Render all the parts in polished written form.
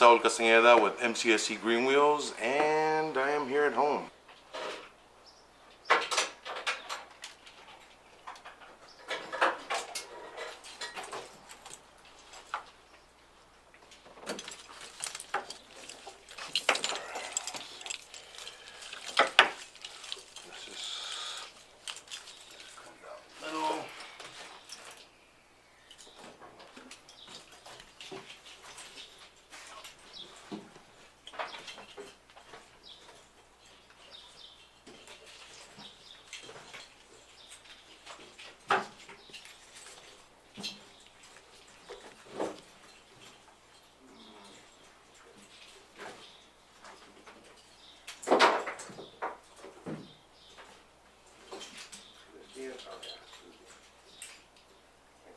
Saul Castaneda with MCSC Greenwheels, and I am here at home.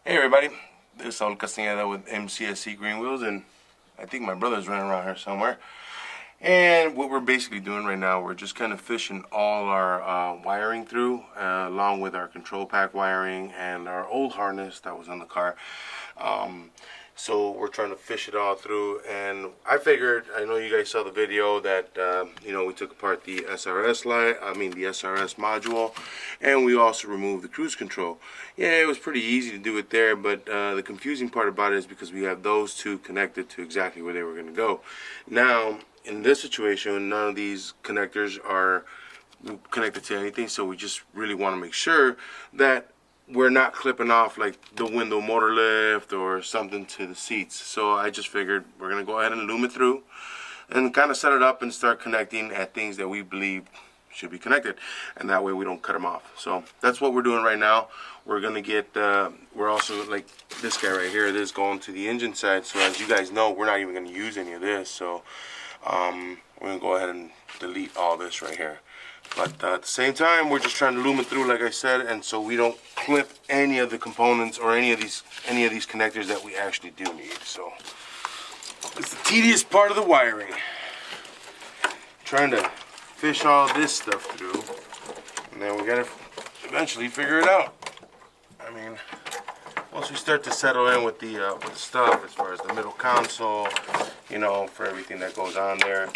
Hey everybody, this is Saul Castaneda with MCSC Greenwheels, and I think my brother's running around here somewhere. And what we're basically doing right now, we're just kind of fishing all our wiring through, along with our control pack wiring and our old harness that was on the car. So we're trying to fish it all through, and I figured, I know you guys saw the video that you know, we took apart the SRS light, the SRS module, and we also removed the cruise control. Yeah, it was pretty easy to do it there, but the confusing part about it is because we have those two connected to exactly where they were going to go. Now, in this situation, none of these connectors are connected to anything, so we just really want to make sure that we're not clipping off like the window motor lift or something to the seats. So I just figured we're gonna go ahead and loom it through and kind of set it up and start connecting at things that we believe should be connected, and that way we don't cut them off. So that's what we're doing right now. We're gonna get we're also, like this guy right here, this is going to the engine side, so as you guys know, we're not even gonna use any of this. So we're gonna go ahead and delete all this right here. But at the same time, we're just trying to loom it through, like I said, and so we don't clip any of the components or any of these connectors that we actually do need. So it's the tedious part of the wiring, trying to fish all this stuff through, and then we gotta eventually figure it out. I mean, once we start to settle in with the stuff, as far as the middle console, you know, for everything that goes on there,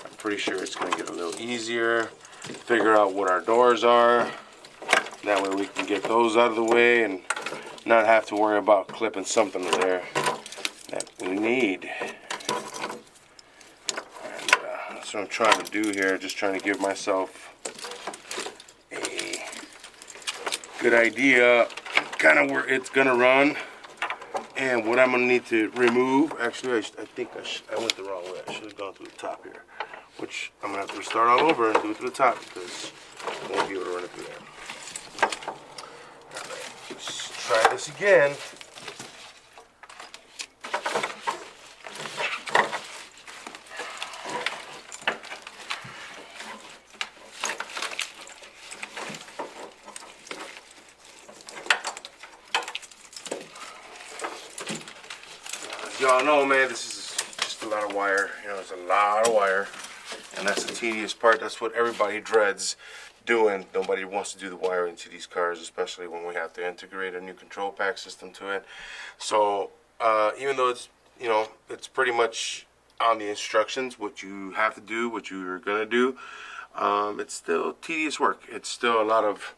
I'm pretty sure it's gonna get a little easier. Figure out what our doors are. That way we can get those out of the way and not have to worry about clipping something there that we need. And that's what I'm trying to do here. Just trying to give myself a good idea, kind of where it's gonna run and what I'm gonna need to remove. Actually, I think I went the wrong way. I should have gone through the top here, which I'm going to have to start all over and do it through the top because I won't be able to run it through there. Alright, let's try this again. As y'all know, man, this is just a lot of wire. You know, it's a lot of wire. And that's the tedious part. That's what everybody dreads doing. Nobody wants to do the wiring to these cars, especially when we have to integrate a new control pack system to it. So even though it's, you know, it's pretty much on the instructions, what you have to do, what you're gonna do, it's still tedious work. It's still a lot of,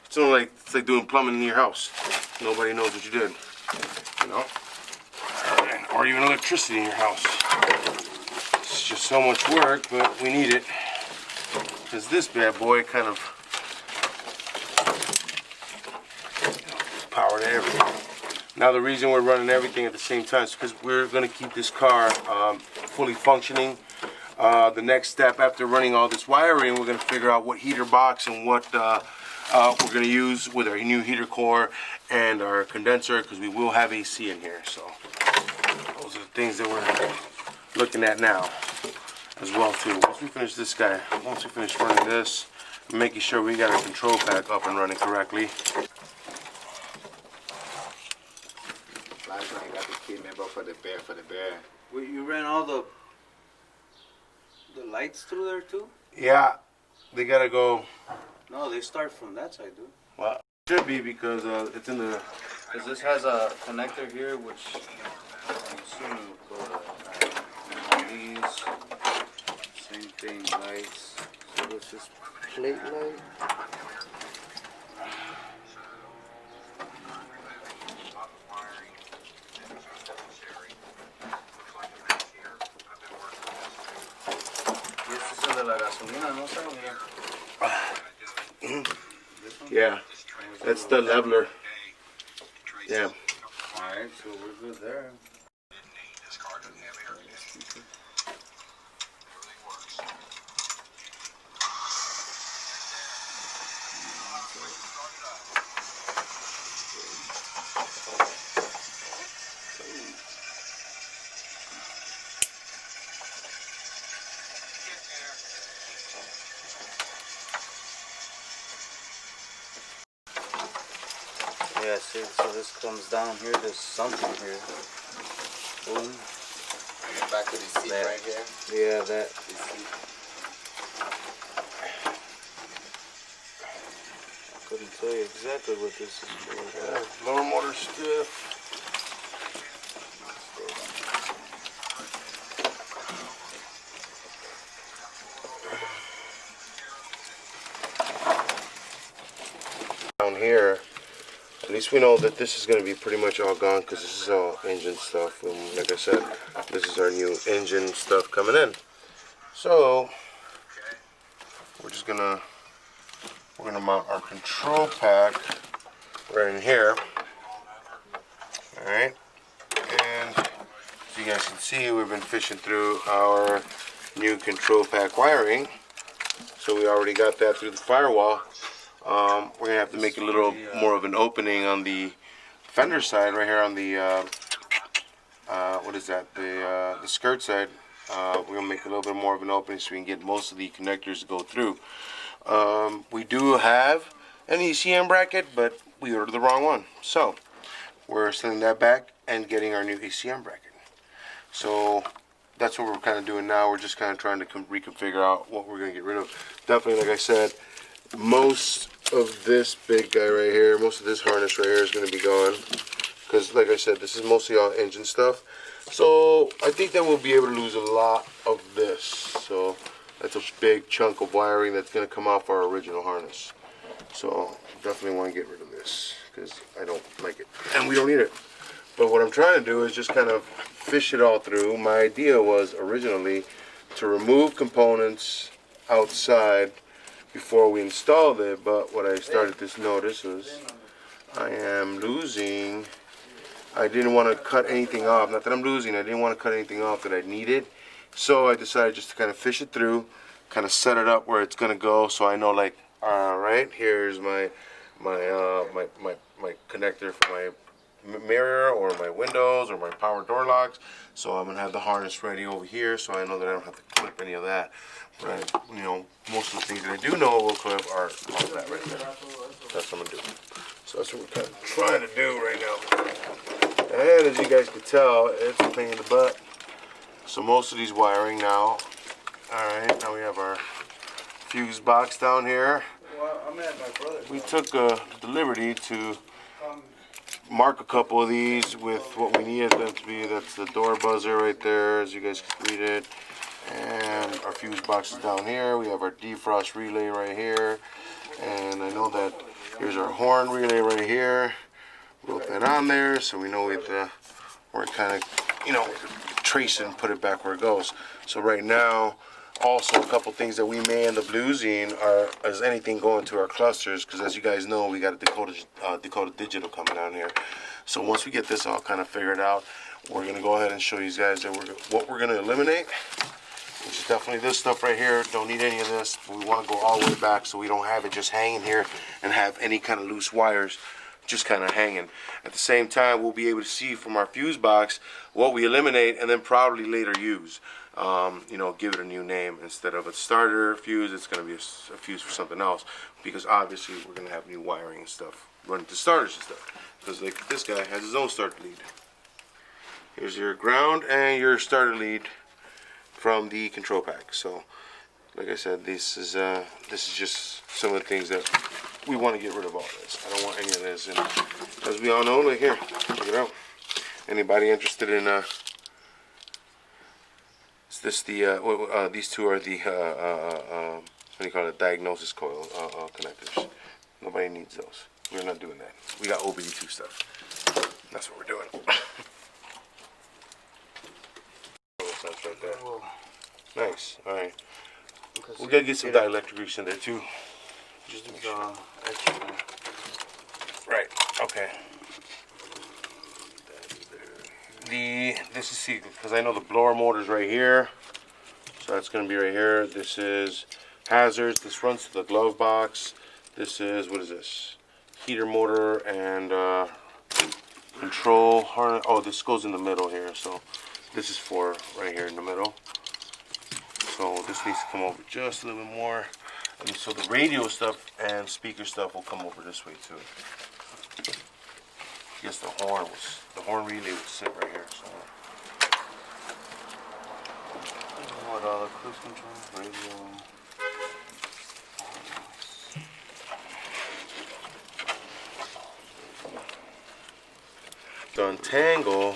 it's like doing plumbing in your house. Nobody knows what you did, you know, or even electricity in your house. It's just so much work, but we need it because this bad boy kind of powered everything. Now the reason we're running everything at the same time is because we're going to keep this car fully functioning. The next step after running all this wiring, we're going to figure out what heater box and what we're going to use with our new heater core and our condenser, because we will have AC in here. So those are the things that we're looking at now as well too. Once we finish this guy, once we finish running this, making sure we got our control pack up and running correctly. Last time I got the key, man, bro, for the bear. Well, you ran all the lights through there too? Yeah, they gotta go. No, they start from that side, dude. Well, it should be because it's in the. Because this has a connector here, which I'm assuming will go to. everything, lights. So this is plate light. Y este es el de la gasolina, ¿no sabía? Yeah, that's the leveler. Yeah. Alright, so we're good there. Yeah, see, so this comes down here, there's something here. Boom. Back to the seat That- right here. Yeah, that. The seat. I couldn't tell you exactly what this is for. Lower motor stiff. Down here, at least we know that this is going to be pretty much all gone because this is all engine stuff. And like I said, this is our new engine stuff coming in. So we're gonna mount our control pack right in here. All right, and as you guys can see, we've been fishing through our new control pack wiring. So we already got that through the firewall. We're gonna have to make a little more of an opening on the fender side, right here on the what is that? The skirt side. We're gonna make a little bit more of an opening so we can get most of the connectors to go through. We do have an ECM bracket, but we ordered the wrong one. So we're sending that back and getting our new ECM bracket. So that's what we're kind of doing now. We're just kind of trying to reconfigure out what we're gonna get rid of. Definitely, like I said, most of this big guy right here, most of this harness right here is going to be gone because, like I said, this is mostly all engine stuff. So I think that we'll be able to lose a lot of this. So that's a big chunk of wiring that's going to come off our original harness. So definitely want to get rid of this because I don't like it and we don't need it. But what I'm trying to do is just kind of fish it all through. My idea was originally to remove components outside before we installed it, but what I started to notice was I am losing. I didn't want to cut anything off. Not that I'm losing, I didn't want to cut anything off that I needed. So I decided just to kind of fish it through, kind of set it up where it's gonna go, so I know, like, all right, here's my connector for my mirror or my windows or my power door locks. So I'm gonna have the harness ready over here, so I know that I don't have to clip any of that. But you know, most of the things that I do know will clip are all of that right there. That's what I'm gonna do. So that's what we're kind of trying to do right now. And as you guys can tell, it's a pain in the butt. So most of these wiring now. All right, now we have our fuse box down here. Well, I'm at my brother's. We took the liberty to mark a couple of these with what we needed them to be. That's the door buzzer right there, as you guys can read it. And our fuse box is down here. We have our defrost relay right here. And I know that here's our horn relay right here. Wrote that on there so we know we're kind of, you know, trace it and put it back where it goes. So right now, also a couple things that we may end up losing is anything going to our clusters, because as you guys know, we got a Dakota Digital coming down here. So once we get this all kind of figured out, we're going to go ahead and show you guys that what we're going to eliminate, which is definitely this stuff right here. Don't need any of this. We want to go all the way back so we don't have it just hanging here and have any kind of loose wires just kind of hanging. At the same time, we'll be able to see from our fuse box what we eliminate and then probably later use. You know, give it a new name. Instead of a starter fuse, it's going to be a fuse for something else, because obviously we're going to have new wiring and stuff running to starters and stuff, because like this guy has his own starter lead. Here's your ground and your starter lead from the control pack. So like I said, this is just some of the things that we want to get rid of. All this, I don't want any of this. And as we all know, like here, check it out. Anybody interested in it's This these two are the what do you call it? Diagnosis coil connectors. Nobody needs those. We're not doing that. We got OBD2 stuff. That's what we're doing. That's right there. Whoa. Nice. All right. Because We gotta get some dielectric grease in there too. Just to make sure. Extra. Right. Okay. This is see because I know the blower motor's right here, so that's gonna be right here. This is hazards. This runs to the glove box. This is what is this? Heater motor and control harness. Oh, this goes in the middle here. So this is for right here in the middle. So this needs to come over just a little bit more. And so the radio stuff and speaker stuff will come over this way too. I guess the horn relay would sit right here. So. What all the cruise control, radio. To untangle.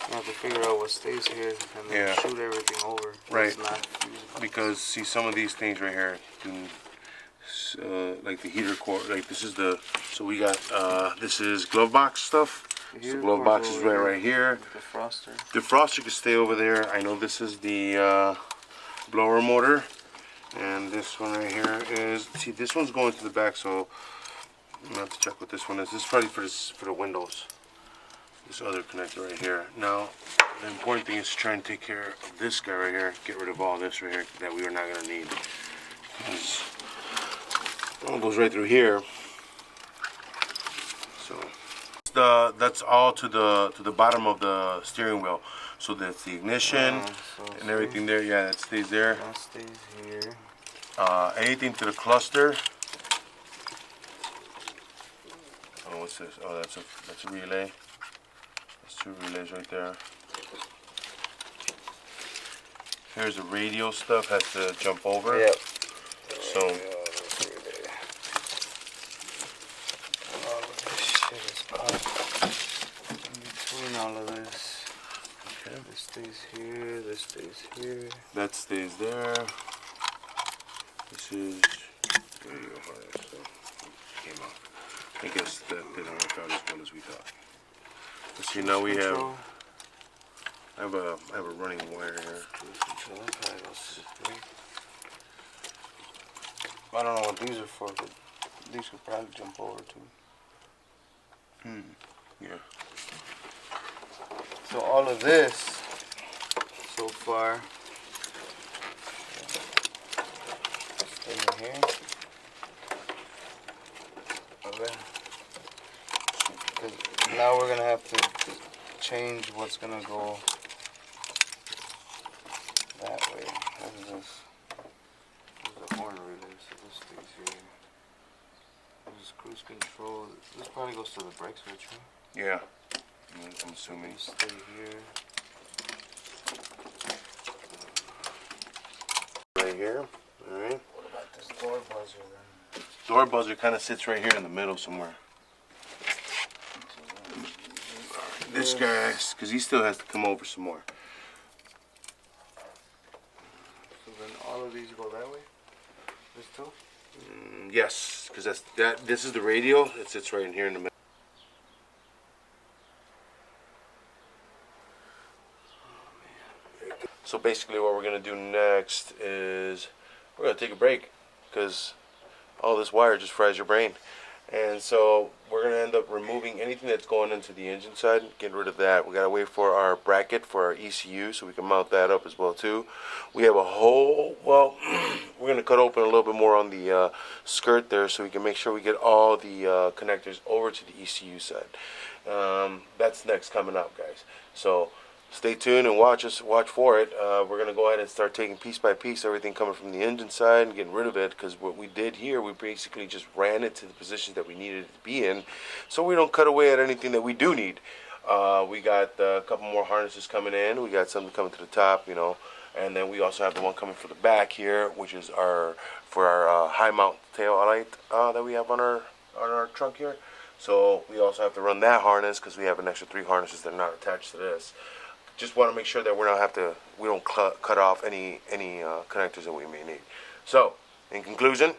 You have to figure out what stays here and then shoot everything over. Right. Not because see some of these things right here do like the heater core, like this is the, so we got this is glove box stuff. So glove box is right here. Defroster. Defroster can stay over there. I know this is the blower motor, and this one right here is, see this one's going to the back, so I'm gonna have to check what this one is. This is probably for the windows. This other connector right here. Now the important thing is to try and take care of this guy right here. Get rid of all this right here that we are not gonna need. It goes right through here. So that's all to the bottom of the steering wheel. So that's the ignition and everything there. Yeah, that stays there. That stays here. Anything to the cluster. Oh, what's this? Oh, that's a relay. That's two relays right there. Here's the radio stuff. Has to jump over. Yep. So. All of this. Okay. This stays here. This stays here. That stays there. This is radio harness. So came out. I guess that didn't work out as well as we thought. Let's see. Now we have. I have a running wire here. I don't know what these are for, but these could probably jump over too. Yeah. So all of this so far stay in here. Okay. Because now we're gonna have to change what's gonna go that way. What is this? This is a horn relay, so this stays here. This is cruise control. This probably goes to the brake switch, right? Yeah. I'm assuming. Stay here. Right here. All right. What about this door buzzer then? Door buzzer kind of sits right here in the middle somewhere. This guy, because he still has to come over some more. So then all of these go that way? This too? Yes, because this is the radio. It sits right in here in the middle. So basically what we're going to do next is we're going to take a break because all this wire just fries your brain. And so we're going to end up removing anything that's going into the engine side, get rid of that. We got to wait for our bracket for our ECU so we can mount that up as well too. We have a whole, well, we're going to cut open a little bit more on the skirt there so we can make sure we get all the connectors over to the ECU side. That's next coming up, guys. So stay tuned and watch for it. We're going to go ahead and start taking piece by piece everything coming from the engine side and getting rid of it, because what we did here, we basically just ran it to the positions that we needed it to be in so we don't cut away at anything that we do need. We got a couple more harnesses coming in. We got something coming to the top, you know, and then we also have the one coming for the back here, which is for our high mount tail light that we have on our trunk here. So we also have to run that harness because we have an extra 3 harnesses that are not attached to this. just want to make sure that we don't cut off any connectors that we may need. So, in conclusion,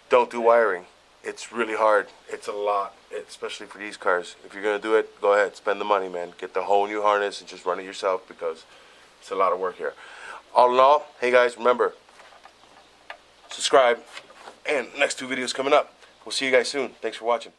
don't do wiring. It's really hard. It's a lot, especially for these cars. If you're gonna do it, go ahead, spend the money, man. Get the whole new harness and just run it yourself, because it's a lot of work here. All in all, hey guys, remember, subscribe, and next 2 videos coming up. We'll see you guys soon. Thanks for watching.